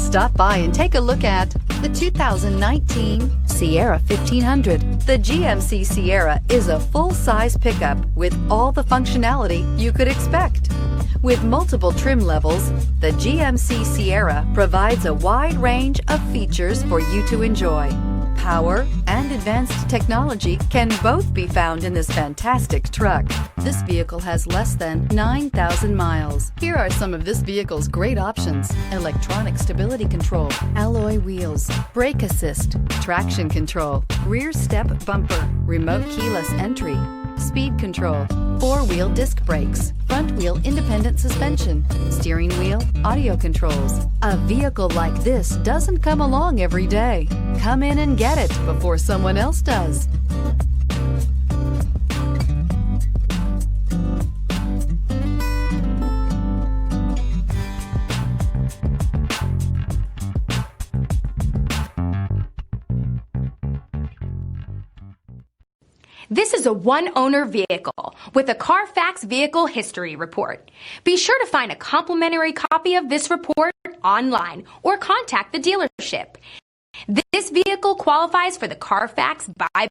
Stop by and take a look at the 2019 Sierra 1500. The GMC Sierra is a full-size pickup with all the functionality you could expect. With multiple trim levels, the GMC Sierra provides a wide range of features for you to enjoy. Power and advanced technology can both be found in this fantastic truck. This vehicle has less than 9,000 miles. Here are some of this vehicle's great options: electronic stability control, alloy wheels, brake assist, traction control, rear step bumper, remote keyless entry, speed control, four-wheel disc brakes, front-wheel independent suspension, steering wheel audio controls. A vehicle like this doesn't come along every day. Come in and get it before someone else does. This is a one-owner vehicle with a Carfax Vehicle History Report. Be sure to find a complimentary copy of this report online or contact the dealership. This vehicle qualifies for the Carfax buyback